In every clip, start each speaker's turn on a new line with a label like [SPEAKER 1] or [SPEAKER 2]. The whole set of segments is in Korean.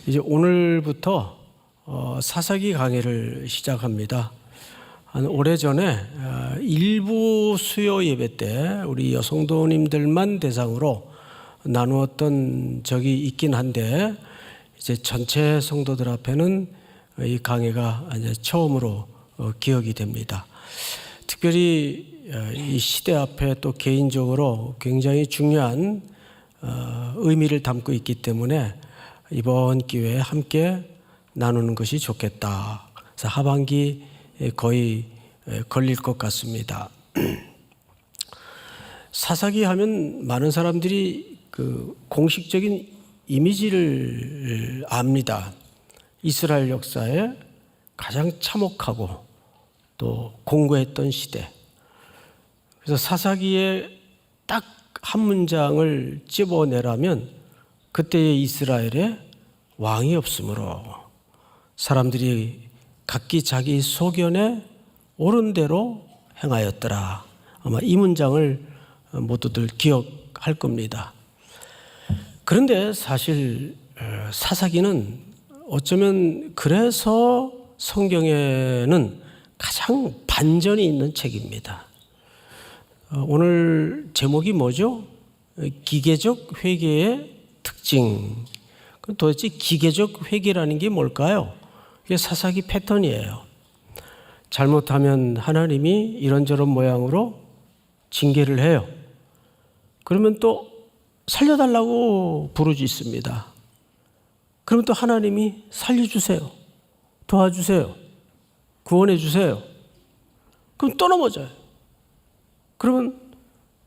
[SPEAKER 1] 이제 오늘부터 사사기 강의를 시작합니다. 한 오래전에 일부 수요 예배 때 우리 여성도님들만 대상으로 나누었던 적이 있긴 한데, 이제 전체 성도들 앞에는 이 강의가 이제 처음으로 기억이 됩니다. 특별히 이 시대 앞에 또 개인적으로 굉장히 중요한 의미를 담고 있기 때문에 이번 기회에 함께 나누는 것이 좋겠다. 그래서 하반기 거의 걸릴 것 같습니다. 사사기 하면 많은 사람들이 그 공식적인 이미지를 압니다. 이스라엘 역사에 가장 참혹하고 또 공고했던 시대. 그래서 사사기에 딱 한 문장을 집어내라면 그때의 이스라엘에 왕이 없으므로 사람들이 각기 자기 소견에 옳은 대로 행하였더라. 아마 이 문장을 모두들 기억할 겁니다. 그런데 사실 사사기는 어쩌면 그래서 성경에는 가장 반전이 있는 책입니다. 오늘 제목이 뭐죠? 기계적 회개의 특징. 도대체 기계적 회개라는 게 뭘까요? 이게 사사기 패턴이에요. 잘못하면 하나님이 이런저런 모양으로 징계를 해요. 그러면 또 살려달라고 부르짖습니다. 그러면 또 하나님이 살려주세요. 도와주세요. 구원해 주세요. 그럼 또 넘어져요. 그러면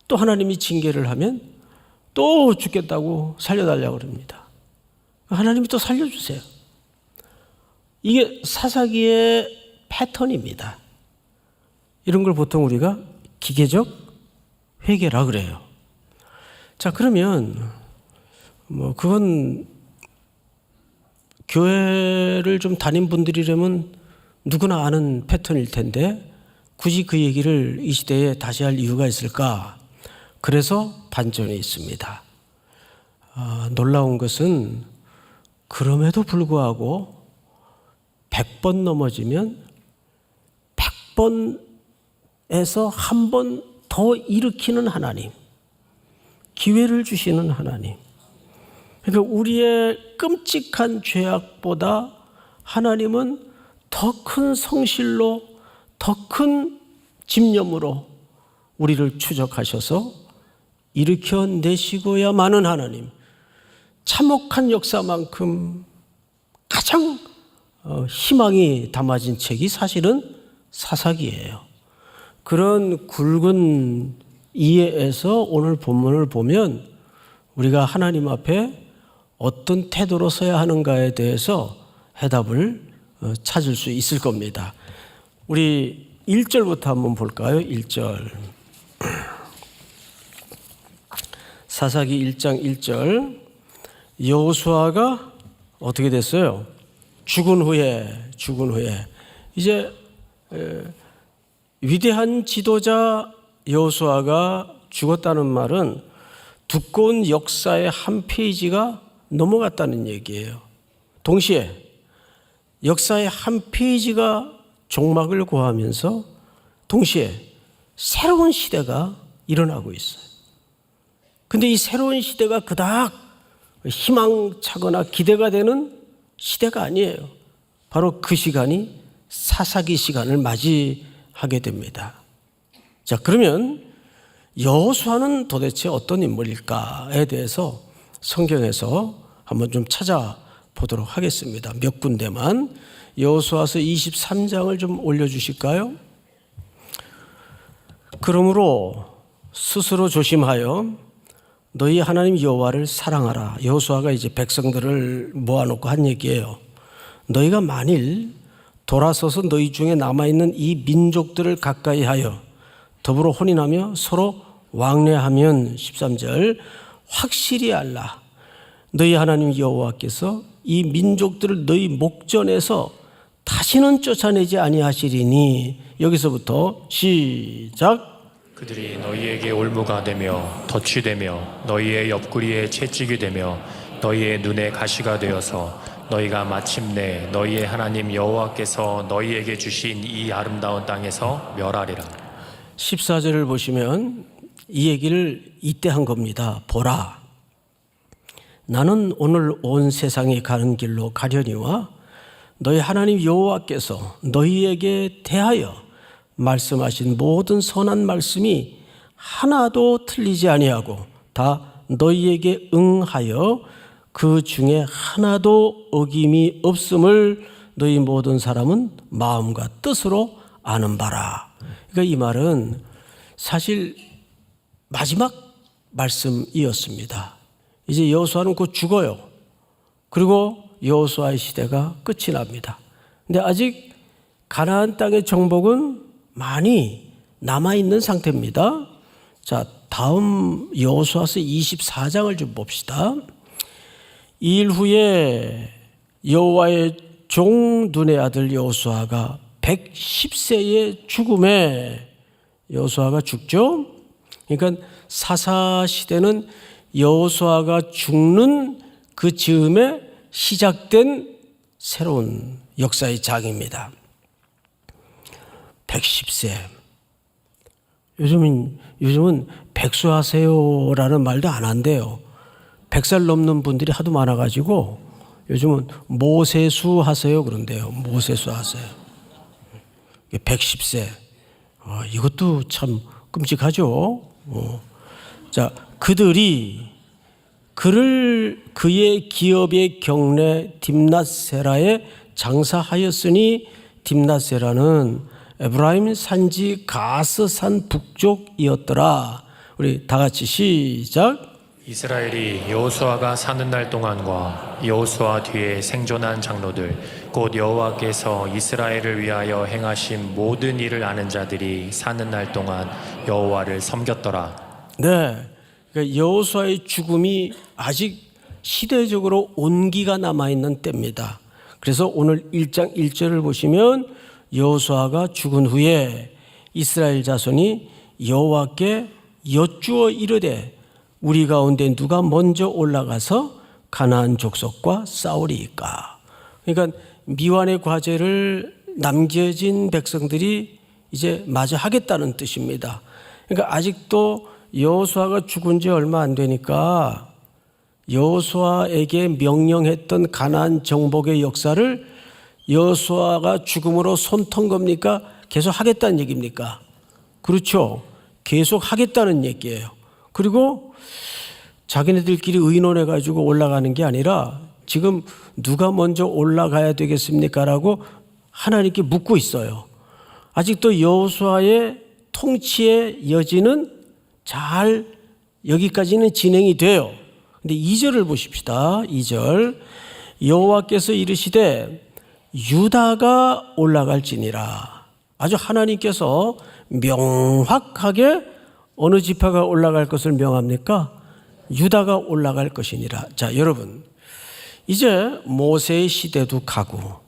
[SPEAKER 1] 또 하나님이 징계를 하면 또 죽겠다고 살려달라고 그럽니다. 하나님이 또 살려주세요. 이게 사사기의 패턴입니다. 이런 걸 보통 우리가 기계적 회개라 그래요. 자, 그러면 그건 교회를 좀 다닌 분들이라면 누구나 아는 패턴일 텐데 굳이 그 얘기를 이 시대에 다시 할 이유가 있을까? 그래서 반전이 있습니다. 놀라운 것은 그럼에도 불구하고 100번 넘어지면 100번에서 한 번 더 일으키는 하나님, 기회를 주시는 하나님. 그러니까 우리의 끔찍한 죄악보다 하나님은 더 큰 성실로, 더 큰 집념으로 우리를 추적하셔서 일으켜내시고야 마는 하나님. 참혹한 역사만큼 가장 희망이 담아진 책이 사실은 사사기예요. 그런 굵은 이해에서 오늘 본문을 보면 우리가 하나님 앞에 어떤 태도로 서야 하는가에 대해서 해답을 찾을 수 있을 겁니다. 우리 1절부터 한번 볼까요? 1절. 사사기 1장 1절. 여호수아가 어떻게 됐어요? 죽은 후에 이제 위대한 지도자 여호수아가 죽었다는 말은 두꺼운 역사의 한 페이지가 넘어갔다는 얘기예요. 동시에 역사의 한 페이지가 종막을 고하면서 동시에 새로운 시대가 일어나고 있어요. 근데 이 새로운 시대가 그닥 희망차거나 기대가 되는 시대가 아니에요. 바로 그 시간이 사사기 시간을 맞이하게 됩니다. 자, 그러면 여호수아는 도대체 어떤 인물일까에 대해서 성경에서 한번 좀 찾아보도록 하겠습니다. 몇 군데만. 여호수아서 23장을 좀 올려주실까요? 그러므로 스스로 조심하여 너희 하나님 여호와를 사랑하라. 여호수아가 이제 백성들을 모아놓고 한 얘기예요. 너희가 만일 돌아서서 너희 중에 남아있는 이 민족들을 가까이 하여 더불어 혼인하며 서로 왕래하면 13절 확실히 알라. 너희 하나님 여호와께서 이 민족들을 너희 목전에서 다시는 쫓아내지 아니하시리니. 여기서부터 시작.
[SPEAKER 2] 그들이 너희에게 올무가 되며 덫이 되며 너희의 옆구리에 채찍이 되며 너희의 눈에 가시가 되어서 너희가 마침내 너희의 하나님 여호와께서 너희에게 주신 이 아름다운 땅에서 멸하리라.
[SPEAKER 1] 14절을 보시면 이 얘기를 이때 한 겁니다. 보라, 나는 오늘 온 세상이 가는 길로 가려니와 너희 하나님 여호와께서 너희에게 대하여 말씀하신 모든 선한 말씀이 하나도 틀리지 아니하고 다 너희에게 응하여 그 중에 하나도 어김이 없음을 너희 모든 사람은 마음과 뜻으로 아는 바라. 그러니까 이 말은 사실 마지막 말씀이었습니다. 이제 여호수아는 곧 죽어요. 그리고 여호수아의 시대가 끝이 납니다. 근데 아직 가나안 땅의 정복은 많이 남아있는 상태입니다. 자, 다음 여호수아서 24장을 좀 봅시다. 이 일 후에 여호와의 종 눈의 아들 여호수아가 110세의 죽음에 여호수아가 죽죠. 그러니까 사사 시대는 여호수아가 죽는 그 즈음에 시작된 새로운 역사의 장입니다. 110세. 요즘은 백수하세요라는 말도 안 한대요. 100살 넘는 분들이 하도 많아가지고 요즘은 모세수 하세요 그런데요. 모세수 하세요. 110세. 이것도 참 끔찍하죠. 자, 그들이 그의 기업의 경내 딥낫세라에 장사하였으니 딥낫세라는 에브라임 산지 가스산 북쪽이었더라. 우리 다 같이 시작.
[SPEAKER 2] 이스라엘이 여호수아가 사는 날 동안과 여호수아 뒤에 생존한 장로들 곧 여호와께서 이스라엘을 위하여 행하신 모든 일을 아는 자들이 사는 날 동안 여호와를 섬겼더라.
[SPEAKER 1] 네, 그러니까 여호수아의 죽음이 아직 시대적으로 온기가 남아있는 때입니다. 그래서 오늘 1장 1절을 보시면 여호수아가 죽은 후에 이스라엘 자손이 여호와께 여쭈어 이르되 우리 가운데 누가 먼저 올라가서 가나안 족속과 싸우리이까. 그러니까 미완의 과제를 남겨진 백성들이 이제 마저 하겠다는 뜻입니다. 그러니까 아직도 여호수아가 죽은 지 얼마 안 되니까 여호수아에게 명령했던 가나안 정복의 역사를 여호수아가 죽음으로 손턴 겁니까? 계속 하겠다는 얘기입니까? 그렇죠. 계속 하겠다는 얘기예요. 그리고 자기네들끼리 의논해가지고 올라가는 게 아니라 지금 누가 먼저 올라가야 되겠습니까? 라고 하나님께 묻고 있어요. 아직도 여호수아의 통치의 여지는 잘 여기까지는 진행이 돼요. 근데 2절을 보십시다. 2절. 여호와께서 이르시되 유다가 올라갈지니라. 아주 하나님께서 명확하게 어느 지파가 올라갈 것을 명합니까? 유다가 올라갈 것이니라. 자, 여러분, 이제 모세의 시대도 가고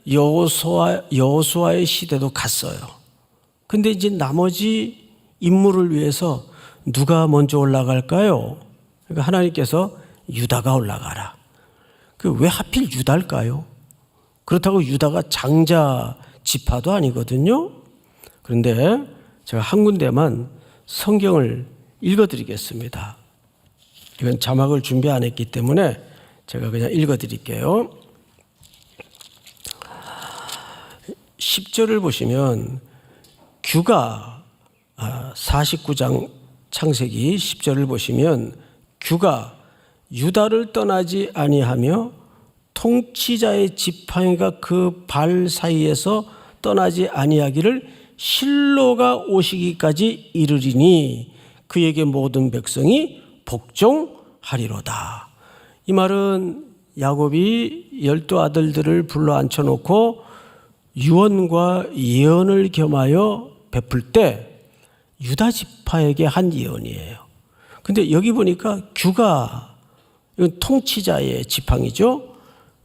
[SPEAKER 1] 여호수아의 시대도 갔어요. 근데 이제 나머지 인물을 위해서 누가 먼저 올라갈까요? 그러니까 하나님께서 유다가 올라가라. 왜 하필 유다일까요? 그렇다고 유다가 장자 지파도 아니거든요. 그런데 제가 한 군데만 성경을 읽어드리겠습니다. 이건 자막을 준비 안 했기 때문에 제가 그냥 읽어드릴게요. 10절을 보시면 규가 49장 창세기 10절을 보시면 규가 유다를 떠나지 아니하며 통치자의 지팡이가 그 발 사이에서 떠나지 아니하기를 실로가 오시기까지 이르리니 그에게 모든 백성이 복종하리로다. 이 말은 야곱이 12 아들들을 불러 앉혀놓고 유언과 예언을 겸하여 베풀 때 유다 지파에게 한 예언이에요. 근데 여기 보니까 규가 이건 통치자의 지팡이죠.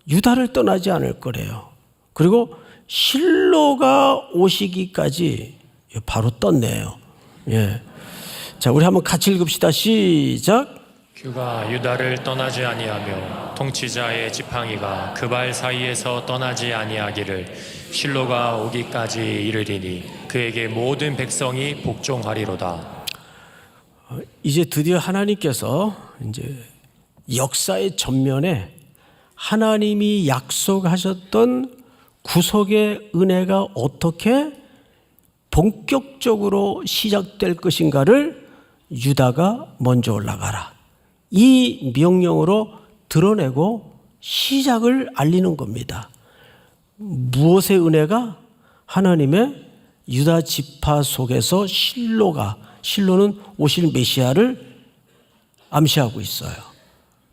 [SPEAKER 1] 유다를 떠나지 않을 거래요. 그리고 실로가 오시기까지 바로 떴네요. 예. 자, 우리 한번 같이 읽읍시다. 시작.
[SPEAKER 2] 그가 유다를 떠나지 아니하며 통치자의 지팡이가 그 발 사이에서 떠나지 아니하기를 실로가 오기까지 이르리니 그에게 모든 백성이 복종하리로다.
[SPEAKER 1] 이제 드디어 하나님께서 이제 역사의 전면에 하나님이 약속하셨던 구속의 은혜가 어떻게 본격적으로 시작될 것인가를 유다가 먼저 올라가라, 이 명령으로 드러내고 시작을 알리는 겁니다. 무엇의 은혜가? 하나님의 유다 지파 속에서 실로는 오실 메시아를 암시하고 있어요.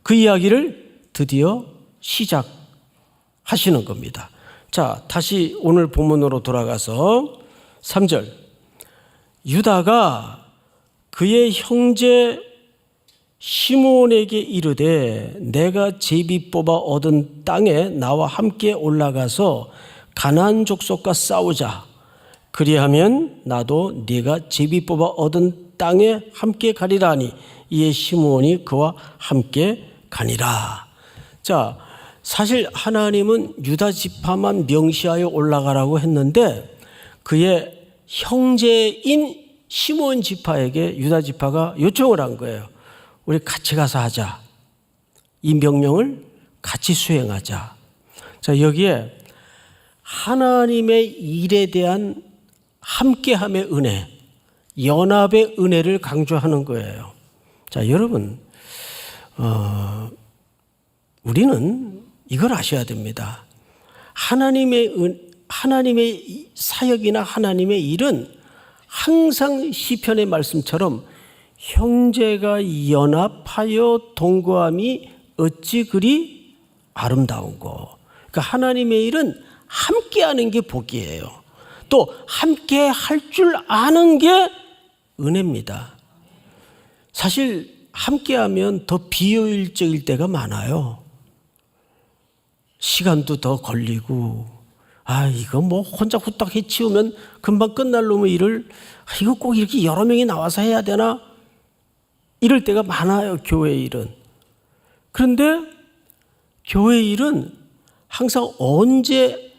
[SPEAKER 1] 그 이야기를 드디어 시작하시는 겁니다. 자, 다시 오늘 본문으로 돌아가서 3절. 유다가 그의 형제 시몬에게 이르되 내가 제비 뽑아 얻은 땅에 나와 함께 올라가서 가나안 족속과 싸우자. 그리하면 나도 네가 제비 뽑아 얻은 땅에 함께 가리라 하니 이에 시몬이 그와 함께 가니라. 자, 사실 하나님은 유다 지파만 명시하여 올라가라고 했는데 그의 형제인 시몬 지파에게 유다 지파가 요청을 한 거예요. 우리 같이 가서 하자. 이 명령을 같이 수행하자. 자, 여기에 하나님의 일에 대한 함께함의 은혜, 연합의 은혜를 강조하는 거예요. 자, 여러분, 우리는 이걸 아셔야 됩니다. 하나님의 사역이나 하나님의 일은 항상 시편의 말씀처럼 형제가 연합하여 동거함이 어찌 그리 아름다운고. 그러니까 하나님의 일은 함께하는 게 복이에요. 또 함께 할 줄 아는 게 은혜입니다. 사실 함께하면 더 비효율적일 때가 많아요. 시간도 더 걸리고, 이거 뭐 혼자 후딱 해치우면 금방 끝날 놈의 일을 이거 꼭 이렇게 여러 명이 나와서 해야 되나? 이럴 때가 많아요, 교회 일은. 그런데 교회 일은 항상 언제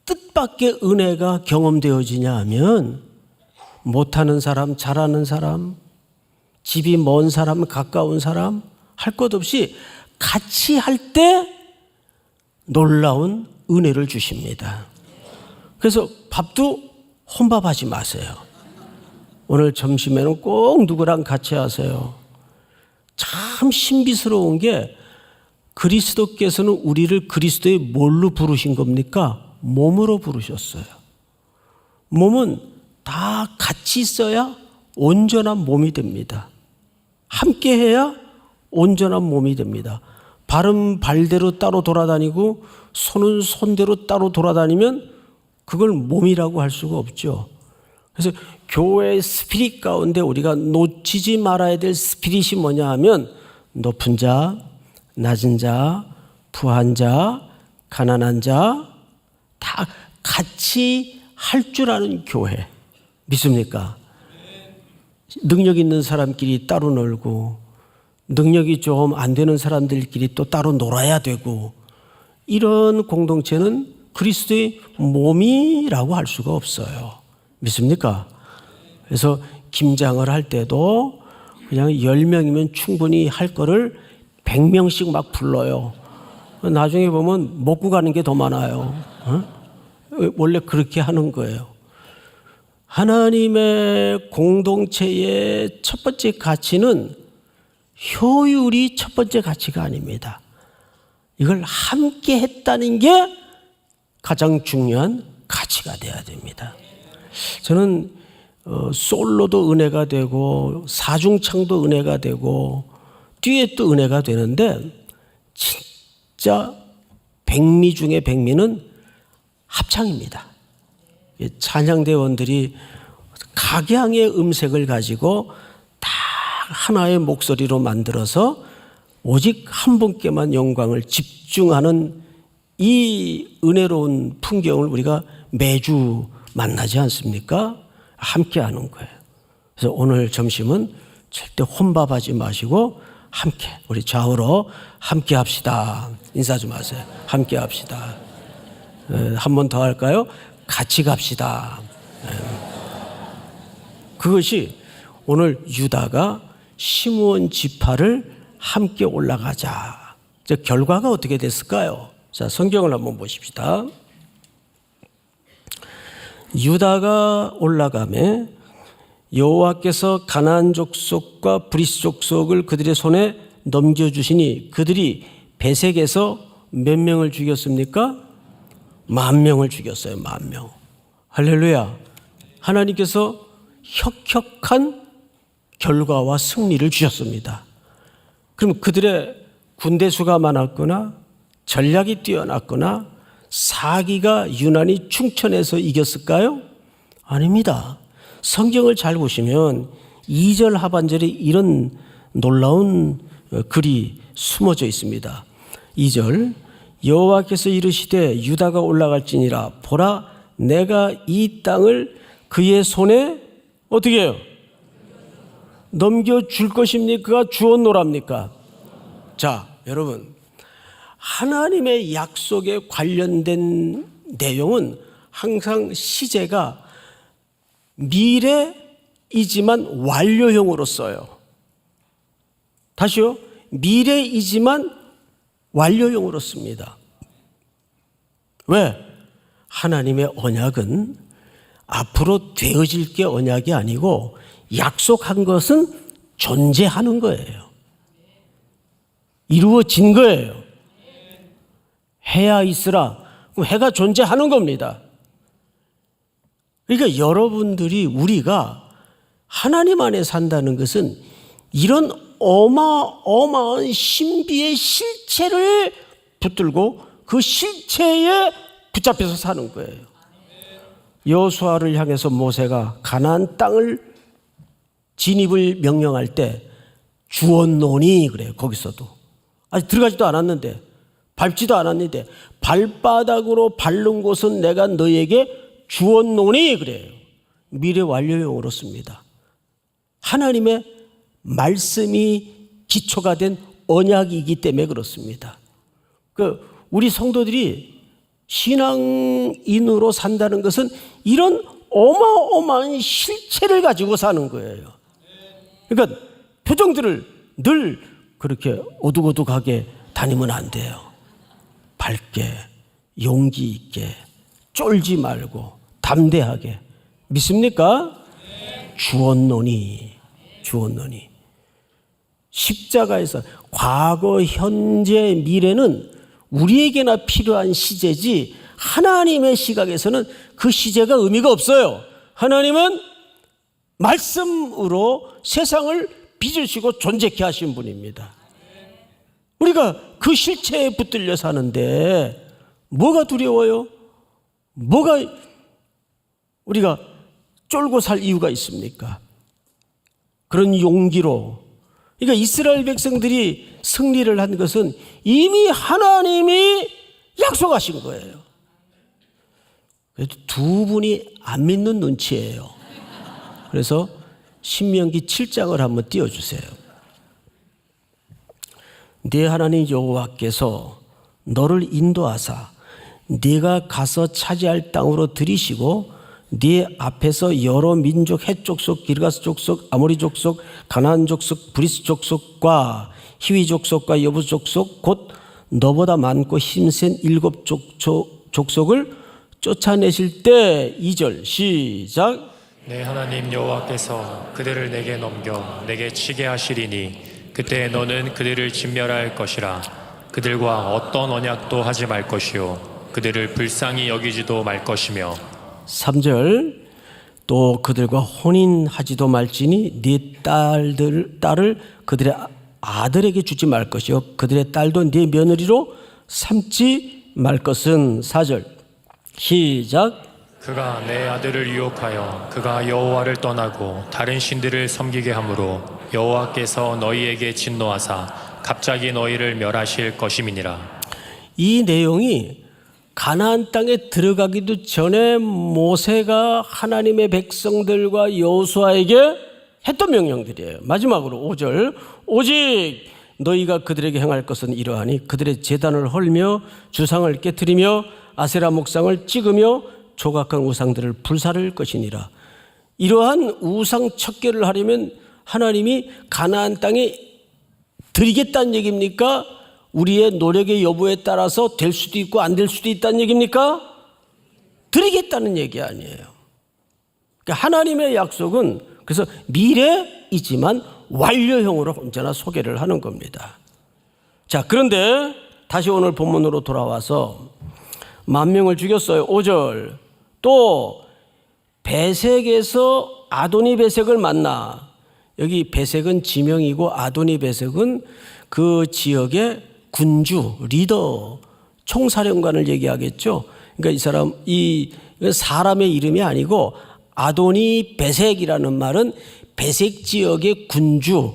[SPEAKER 1] 뜻밖의 은혜가 경험되어지냐 하면 못하는 사람, 잘하는 사람, 집이 먼 사람, 가까운 사람 할 것 없이 같이 할 때 놀라운 은혜를 주십니다. 그래서 밥도 혼밥하지 마세요. 오늘 점심에는 꼭 누구랑 같이 하세요. 참 신비스러운 게 그리스도께서는 우리를 그리스도의 뭘로 부르신 겁니까? 몸으로 부르셨어요. 몸은 다 같이 있어야 온전한 몸이 됩니다. 함께 해야 온전한 몸이 됩니다. 발은 발대로 따로 돌아다니고 손은 손대로 따로 돌아다니면 그걸 몸이라고 할 수가 없죠. 그래서 교회의 스피릿 가운데 우리가 놓치지 말아야 될 스피릿이 뭐냐 하면 높은 자, 낮은 자, 부한 자, 가난한 자 다 같이 할 줄 아는 교회. 믿습니까? 능력 있는 사람끼리 따로 놀고 능력이 좀 안 되는 사람들끼리 또 따로 놀아야 되고 이런 공동체는 그리스도의 몸이라고 할 수가 없어요. 믿습니까? 그래서 김장을 할 때도 그냥 10명이면 충분히 할 거를 100명씩 막 불러요. 나중에 보면 먹고 가는 게 더 많아요. 원래 그렇게 하는 거예요. 하나님의 공동체의 첫 번째 가치는 효율이 첫 번째 가치가 아닙니다. 이걸 함께 했다는 게 가장 중요한 가치가 돼야 됩니다. 저는 솔로도 은혜가 되고 사중창도 은혜가 되고 듀엣도 은혜가 되는데 진짜 백미 중에 백미는 합창입니다. 찬양대원들이 각양의 음색을 가지고 다 하나의 목소리로 만들어서 오직 한 분께만 영광을 집중하는 이 은혜로운 풍경을 우리가 매주 만나지 않습니까? 함께 하는 거예요. 그래서 오늘 점심은 절대 혼밥하지 마시고 함께, 우리 좌우로 함께 합시다. 인사 좀 하세요. 함께 합시다. 한 번 더 할까요? 같이 갑시다. 그것이 오늘 유다가 시므온 지파를 함께 올라가자. 결과가 어떻게 됐을까요? 자, 성경을 한번 보십시다. 유다가 올라가매 여호와께서 가나안 족속과 브리스 족속을 그들의 손에 넘겨주시니 그들이 베색에서 몇 명을 죽였습니까? 10,000명을 죽였어요. 10,000명. 할렐루야. 하나님께서 혁혁한 결과와 승리를 주셨습니다. 그럼 그들의 군대 수가 많았거나 전략이 뛰어났거나 사기가 유난히 충천해서 이겼을까요? 아닙니다. 성경을 잘 보시면 2절 하반절에 이런 놀라운 글이 숨어져 있습니다. 2절 여호와께서 이르시되 유다가 올라갈지니라 보라 내가 이 땅을 그의 손에 어떻게 해요? 넘겨줄 것입니까? 주었노랍니까? 자, 여러분 하나님의 약속에 관련된 내용은 항상 시제가 미래이지만 완료형으로 써요. 다시요. 미래이지만 완료형으로 씁니다. 왜? 하나님의 언약은 앞으로 되어질 게 언약이 아니고 약속한 것은 존재하는 거예요. 이루어진 거예요. 해야 있으라. 그럼 해가 존재하는 겁니다. 그러니까 여러분들이 우리가 하나님 안에 산다는 것은 이런 어마어마한 신비의 실체를 붙들고 그 실체에 붙잡혀서 사는 거예요. 여호수아를 향해서 모세가 가나안 땅을 진입을 명령할 때 주었노니 그래요. 거기서도 아직 들어가지도 않았는데 밟지도 않았는데 발바닥으로 밟는 곳은 내가 너에게 주었노니 그래요. 미래 완료형으로 씁니다. 하나님의 말씀이 기초가 된 언약이기 때문에 그렇습니다. 우리 성도들이 신앙인으로 산다는 것은 이런 어마어마한 실체를 가지고 사는 거예요. 그러니까 표정들을 늘 그렇게 오두고두하게 다니면 안 돼요. 밝게, 용기 있게, 쫄지 말고 담대하게. 믿습니까? 주었노니. 십자가에서 과거, 현재, 미래는 우리에게나 필요한 시제지 하나님의 시각에서는 그 시제가 의미가 없어요. 하나님은 말씀으로 세상을 빚으시고 존재케 하신 분입니다. 우리가 그 실체에 붙들려 사는데 뭐가 두려워요? 뭐가 우리가 쫄고 살 이유가 있습니까? 그런 용기로 그러니까 이스라엘 백성들이 승리를 한 것은 이미 하나님이 약속하신 거예요. 그래도 두 분이 안 믿는 눈치예요. 그래서 신명기 7장을 한번 띄워주세요. 네 하나님 여호와께서 너를 인도하사 네가 가서 차지할 땅으로 들이시고 네 앞에서 여러 민족 헷 족속, 기르가스 족속, 아모리 족속, 가나안 족속, 브리스 족속과 히위 족속과 여부 족속 곧 너보다 많고 힘센 7 족속을 쫓아내실 때 2절 시작.
[SPEAKER 2] 내 하나님 여호와께서 그들을 내게 넘겨 내게 치게 하시리니 그때 너는 그들을 진멸할 것이라. 그들과 어떤 언약도 하지 말 것이요 그들을 불쌍히 여기지도 말 것이며
[SPEAKER 1] 3절 또 그들과 혼인하지도 말지니 네 딸을 그들의 아들에게 주지 말 것이요 그들의 딸도 네 며느리로 삼지 말 것은 4절 시작.
[SPEAKER 2] 그가 내 아들을 유혹하여 그가 여호와를 떠나고 다른 신들을 섬기게 하므로 여호와께서 너희에게 진노하사 갑자기 너희를 멸하실 것임이니라.
[SPEAKER 1] 이 내용이 가나안 땅에 들어가기도 전에 모세가 하나님의 백성들과 여호수아에게 했던 명령들이에요. 마지막으로 5절 오직 너희가 그들에게 행할 것은 이러하니 그들의 제단을 헐며 주상을 깨뜨리며 아세라 목상을 찍으며 조각한 우상들을 불사를 것이니라. 이러한 우상 척결을 하려면 하나님이 가나안 땅에 드리겠다는 얘기입니까? 우리의 노력의 여부에 따라서 될 수도 있고 안 될 수도 있다는 얘기입니까? 드리겠다는 얘기 아니에요. 그러니까 하나님의 약속은 그래서 미래이지만 완료형으로 언제나 소개를 하는 겁니다. 자, 그런데 다시 오늘 본문으로 돌아와서 10,000명을 죽였어요. 5절. 또 베색에서 아도니 베색을 만나. 여기 베색은 지명이고 아도니 베색은 그 지역의 군주, 리더, 총사령관을 얘기하겠죠. 그러니까 이 사람, 이 사람의 이름이 아니고 아도니 베색이라는 말은 베색 지역의 군주,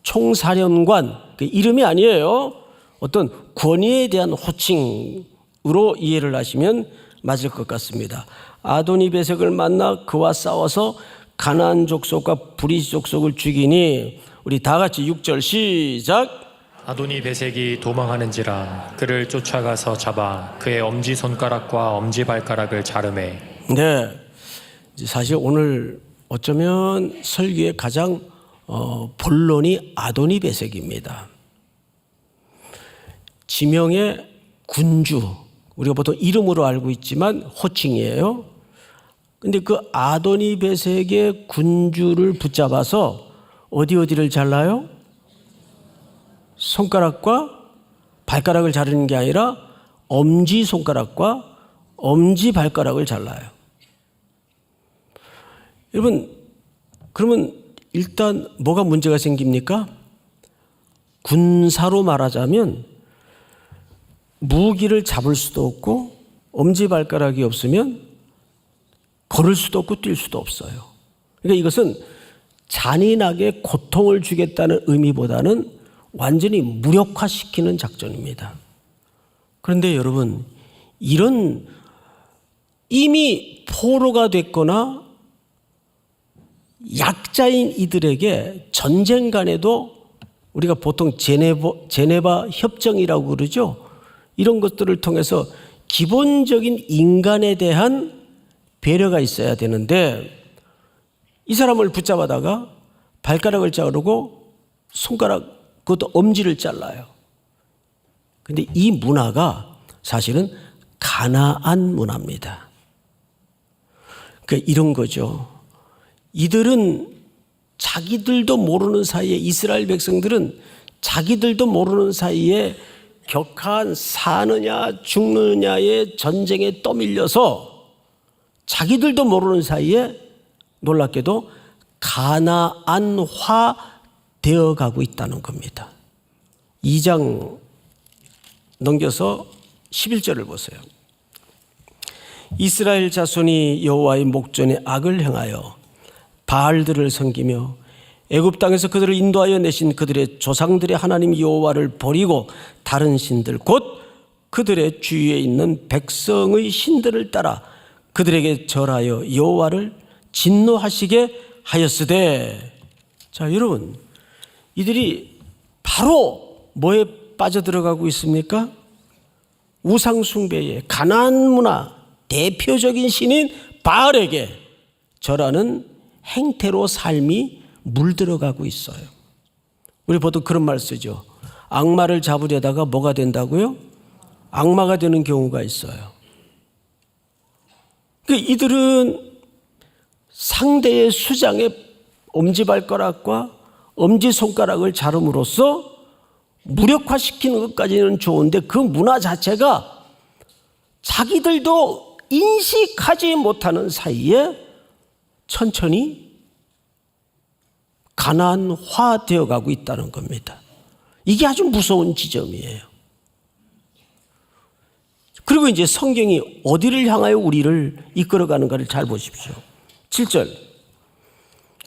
[SPEAKER 1] 총사령관, 그 이름이 아니에요. 어떤 권위에 대한 호칭으로 이해를 하시면 맞을 것 같습니다. 아도니 베색을 만나 그와 싸워서 가나안 족속과 브리스 족속을 죽이니, 우리 다 같이 6절 시작.
[SPEAKER 2] 아도니 베색이 도망하는지라 그를 쫓아가서 잡아 그의 엄지손가락과 엄지발가락을 자르매.
[SPEAKER 1] 네, 사실 오늘 어쩌면 설교의 가장 본론이 아도니 베색입니다. 지명의 군주, 우리가 보통 이름으로 알고 있지만 호칭이에요. 근데 그 아도니 베색의 군주를 붙잡아서 어디를 잘라요? 손가락과 발가락을 자르는 게 아니라 엄지손가락과 엄지발가락을 잘라요. 여러분, 그러면 일단 뭐가 문제가 생깁니까? 군사로 말하자면 무기를 잡을 수도 없고 엄지발가락이 없으면 걸을 수도 없고 뛸 수도 없어요. 그러니까 이것은 잔인하게 고통을 주겠다는 의미보다는 완전히 무력화시키는 작전입니다. 그런데 여러분, 이런 이미 포로가 됐거나 약자인 이들에게 전쟁간에도 우리가 보통 제네바 협정이라고 그러죠. 이런 것들을 통해서 기본적인 인간에 대한 배려가 있어야 되는데, 이 사람을 붙잡아다가 발가락을 자르고 손가락, 그것도 엄지를 잘라요. 근데 이 문화가 사실은 가나안 문화입니다. 그러니까 이런 거죠. 이들은 자기들도 모르는 사이에, 이스라엘 백성들은 자기들도 모르는 사이에 격한 사느냐 죽느냐의 전쟁에 떠밀려서 자기들도 모르는 사이에 놀랍게도 가나안화 되어가고 있다는 겁니다. 2장 넘겨서 11절을 보세요. 이스라엘 자손이 여호와의 목전에 악을 행하여 바알들을 섬기며 애굽 땅에서 그들을 인도하여 내신 그들의 조상들의 하나님 여호와를 버리고 다른 신들 곧 그들의 주위에 있는 백성의 신들을 따라 그들에게 절하여 여호와를 진노하시게 하였으되. 자, 여러분, 이들이 바로 뭐에 빠져들어가고 있습니까? 우상 숭배의 가나안 문화 대표적인 신인 바알에게 절하는 행태로 삶이 물들어가고 있어요. 우리 보통 그런 말 쓰죠. 악마를 잡으려다가 뭐가 된다고요? 악마가 되는 경우가 있어요. 이들은 상대의 수장에 엄지발가락과 엄지손가락을 자름으로써 무력화시키는 것까지는 좋은데, 그 문화 자체가 자기들도 인식하지 못하는 사이에 천천히 가나안화 되어가고 있다는 겁니다. 이게 아주 무서운 지점이에요. 그리고 이제 성경이 어디를 향하여 우리를 이끌어가는가를 잘 보십시오. 7절.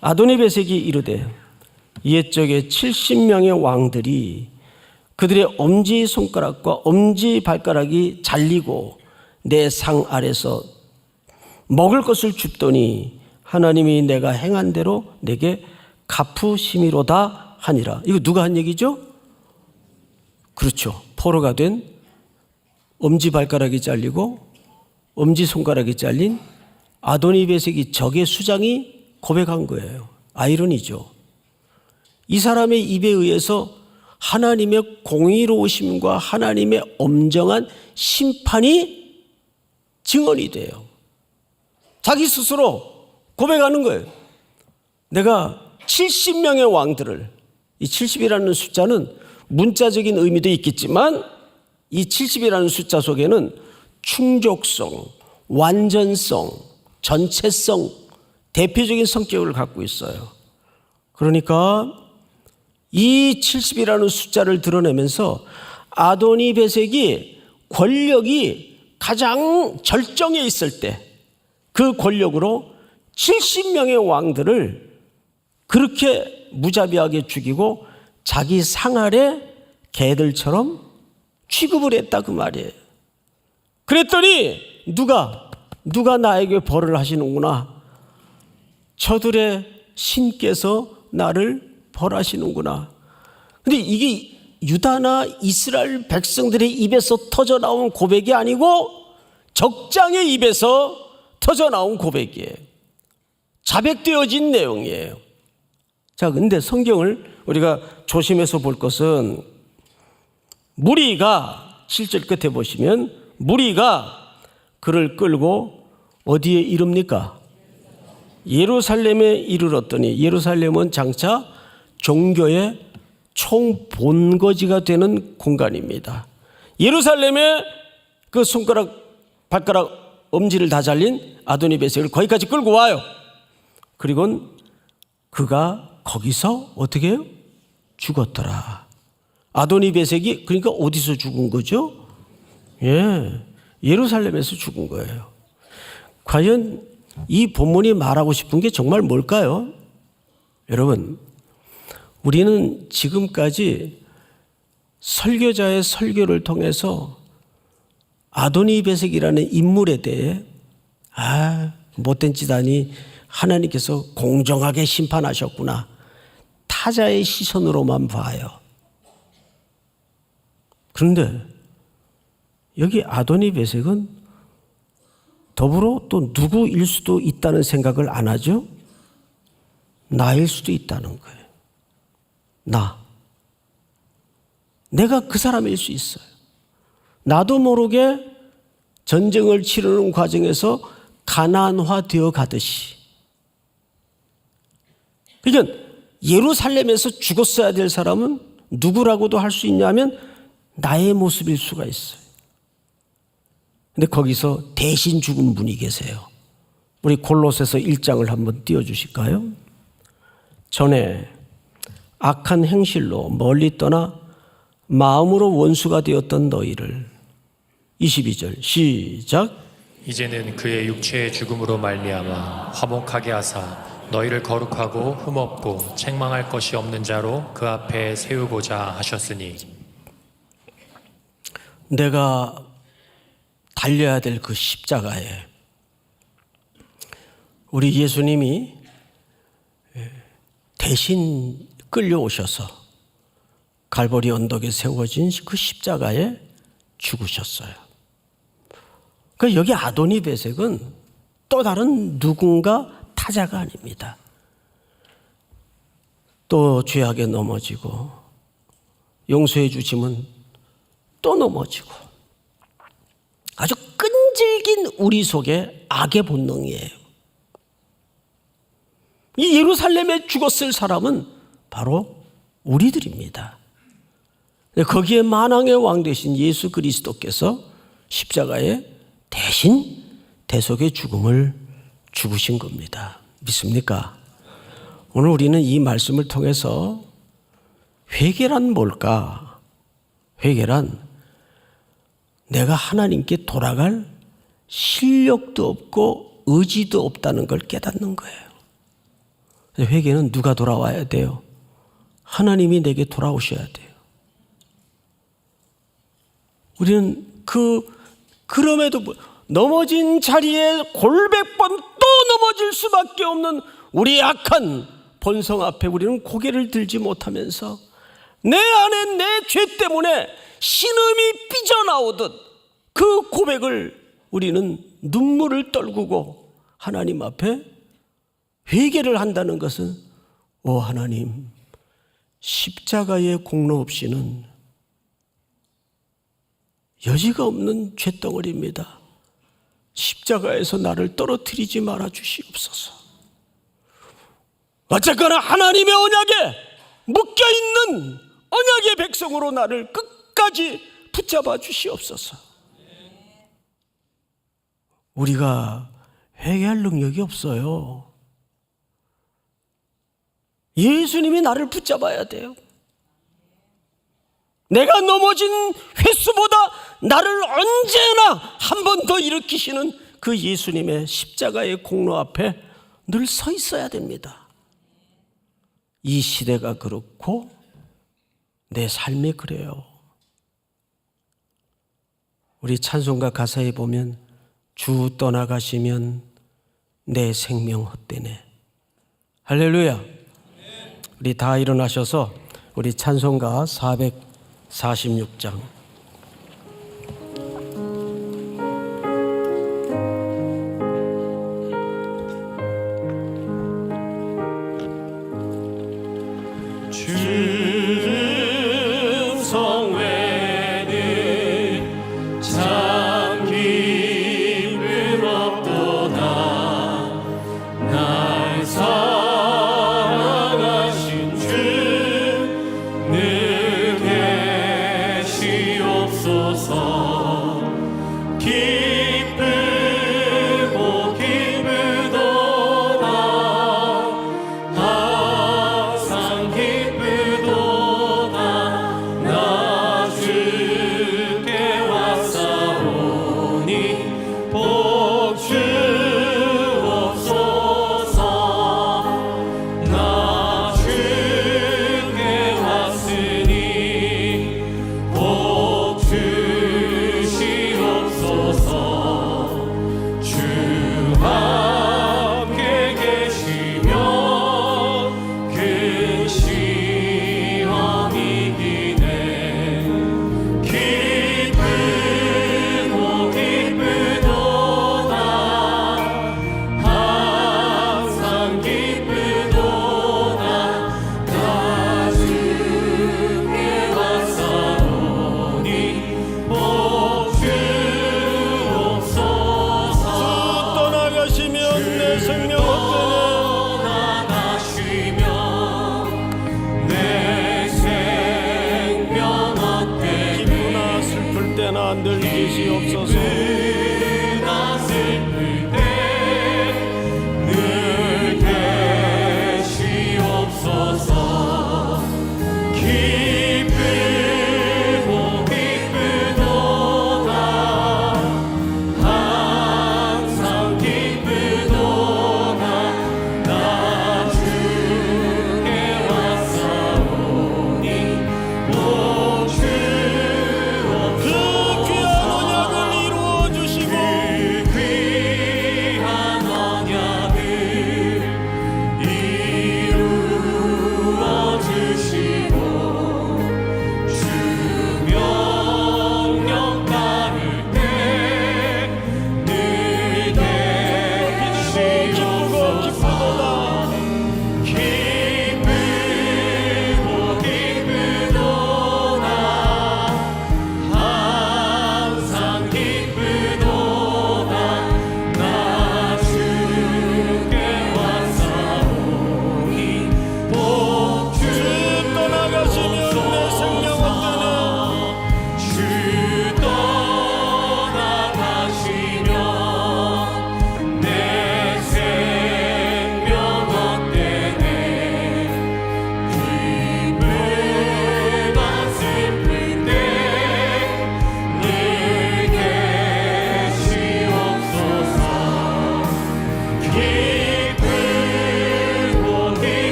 [SPEAKER 1] 아도니베색이 이르되 옛적에 70명의 왕들이 그들의 엄지손가락과 엄지발가락이 잘리고 내 상 아래서 먹을 것을 줍더니 하나님이 내가 행한 대로 내게 갚으심이로다 하니라. 이거 누가 한 얘기죠? 그렇죠. 포로가 된 엄지발가락이 잘리고 엄지손가락이 잘린 아도니베섹이 적의 수장이 고백한 거예요. 아이러니죠. 이 사람의 입에 의해서 하나님의 공의로우심과 하나님의 엄정한 심판이 증언이 돼요. 자기 스스로 고백하는 거예요. 내가 70명의 왕들을, 이 70이라는 숫자는 문자적인 의미도 있겠지만 이 70이라는 숫자 속에는 충족성, 완전성, 전체성, 대표적인 성격을 갖고 있어요. 그러니까 이 70이라는 숫자를 드러내면서 아도니베섹이 권력이 가장 절정에 있을 때 그 권력으로 70명의 왕들을 그렇게 무자비하게 죽이고 자기 상 아래 개들처럼 취급을 했다 그 말이에요. 그랬더니 누가 나에게 벌을 하시는구나. 저들의 신께서 나를 벌하시는구나. 근데 이게 유다나 이스라엘 백성들의 입에서 터져 나온 고백이 아니고 적장의 입에서 터져 나온 고백이에요. 자백되어진 내용이에요. 자, 근데 성경을 우리가 조심해서 볼 것은 무리가 7절 끝에 보시면 무리가 그를 끌고 어디에 이릅니까? 예루살렘에 이르렀더니 예루살렘은 장차 종교의 총본거지가 되는 공간입니다. 예루살렘에 그 손가락, 발가락, 엄지를 다 잘린 아도니베섹을 거기까지 끌고 와요. 그리고는 그가 거기서 어떻게 해요? 죽었더라. 아도니베섹이 그러니까 어디서 죽은 거죠? 예루살렘에서 죽은 거예요. 과연 이 본문이 말하고 싶은 게 정말 뭘까요? 여러분, 우리는 지금까지 설교자의 설교를 통해서 아도니베섹이라는 인물에 대해 못된 짓 아니 하나님께서 공정하게 심판하셨구나. 타자의 시선으로만 봐요. 그런데 여기 아도니베섹은 더불어 또 누구일 수도 있다는 생각을 안 하죠? 나일 수도 있다는 거예요. 내가 그 사람일 수 있어요. 나도 모르게 전쟁을 치르는 과정에서 가나안화되어 가듯이. 그러니까 예루살렘에서 죽었어야 될 사람은 누구라고도 할 수 있냐면 나의 모습일 수가 있어요. 근데 거기서 대신 죽은 분이 계세요. 우리 골로새서 1장을 한번 띄워주실까요? 전에 악한 행실로 멀리 떠나 마음으로 원수가 되었던 너희를 22절 시작.
[SPEAKER 2] 이제는 그의 육체의 죽음으로 말미암아 화목하게 하사 너희를 거룩하고 흠없고 책망할 것이 없는 자로 그 앞에 세우고자 하셨으니.
[SPEAKER 1] 내가 달려야 될 그 십자가에 우리 예수님이 대신 끌려오셔서 갈보리 언덕에 세워진 그 십자가에 죽으셨어요. 그러니까 여기 아도니베섹은 또 다른 누군가 타자가 아닙니다. 또 죄악에 넘어지고 용서해 주시면 또 넘어지고 아주 끈질긴 우리 속에 악의 본능이에요. 이 예루살렘에 죽었을 사람은 바로 우리들입니다. 거기에 만왕의 왕 되신 예수 그리스도께서 십자가에 대신 대속의 죽음을 죽으신 겁니다. 믿습니까? 오늘 우리는 이 말씀을 통해서 회개란 뭘까? 회개란 내가 하나님께 돌아갈 실력도 없고 의지도 없다는 걸 깨닫는 거예요. 회개는 누가 돌아와야 돼요? 하나님이 내게 돌아오셔야 돼요. 우리는 그럼에도 넘어진 자리에 골백 번 또 넘어질 수밖에 없는 우리 악한 본성 앞에 우리는 고개를 들지 못하면서 내 안에 내 죄 때문에 신음이 삐져나오듯 그 고백을 우리는 눈물을 떨구고 하나님 앞에 회개를 한다는 것은, 오 하나님, 십자가의 공로 없이는 여지가 없는 죄덩어리입니다. 십자가에서 나를 떨어뜨리지 말아 주시옵소서. 어쨌거나 하나님의 언약에 묶여있는 언약의 백성으로 나를 끝까지 붙잡아 주시옵소서. 우리가 회개할 능력이 없어요. 예수님이 나를 붙잡아야 돼요. 내가 넘어진 횟수보다 나를 언제나 한 번 더 일으키시는 그 예수님의 십자가의 공로 앞에 늘 서 있어야 됩니다. 이 시대가 그렇고 내 삶이 그래요. 우리 찬송가 가사에 보면 주 떠나가시면 내 생명 헛되네. 할렐루야. 우리 다 일어나셔서 우리 찬송가 446장
[SPEAKER 2] 충성 외에는 참 기쁨 없도다. 날 사랑하신 주 늘 계시옵소서. 기쁘고 기쁘도다. 항상 기쁘도다. 나 주께 왔사오니 복 주옵소서. 나 주께 왔으니 복 주시옵소서. 주 함께 계시면 큰 시험이 이기네. 기쁘고 기쁘도다. 항상 기쁘도다. 나 주께 왔사오니 복 주옵소서.
[SPEAKER 1] 떠나가시면 내 생명
[SPEAKER 2] 떠나가시면 내 생명 헛되네.
[SPEAKER 1] 기쁘나 슬플 때나 늘 계시옵소서.
[SPEAKER 2] 기쁘나 슬플 때 늘 계시옵소서. 기쁘고 기쁘도다. 항상 기쁘도다. 나 주께 왔사오니 복
[SPEAKER 1] 그 귀한
[SPEAKER 2] 주옵소서.
[SPEAKER 1] 언약을 이루어 주시고
[SPEAKER 2] 그 귀한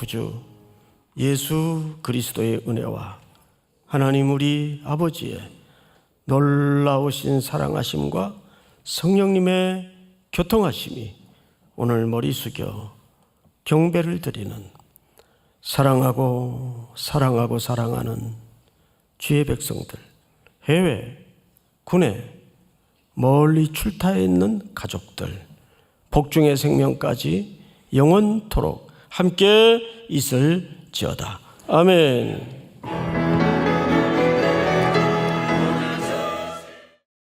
[SPEAKER 1] 구주 예수 그리스도의 은혜와 하나님 우리 아버지의 놀라우신 사랑하심과 성령님의 교통하심이 오늘 머리 숙여 경배를 드리는 사랑하고 사랑하는 주의 백성들, 해외, 국내, 멀리 출타해 있는 가족들, 복중의 생명까지 영원토록 함께 있을지어다. 아멘.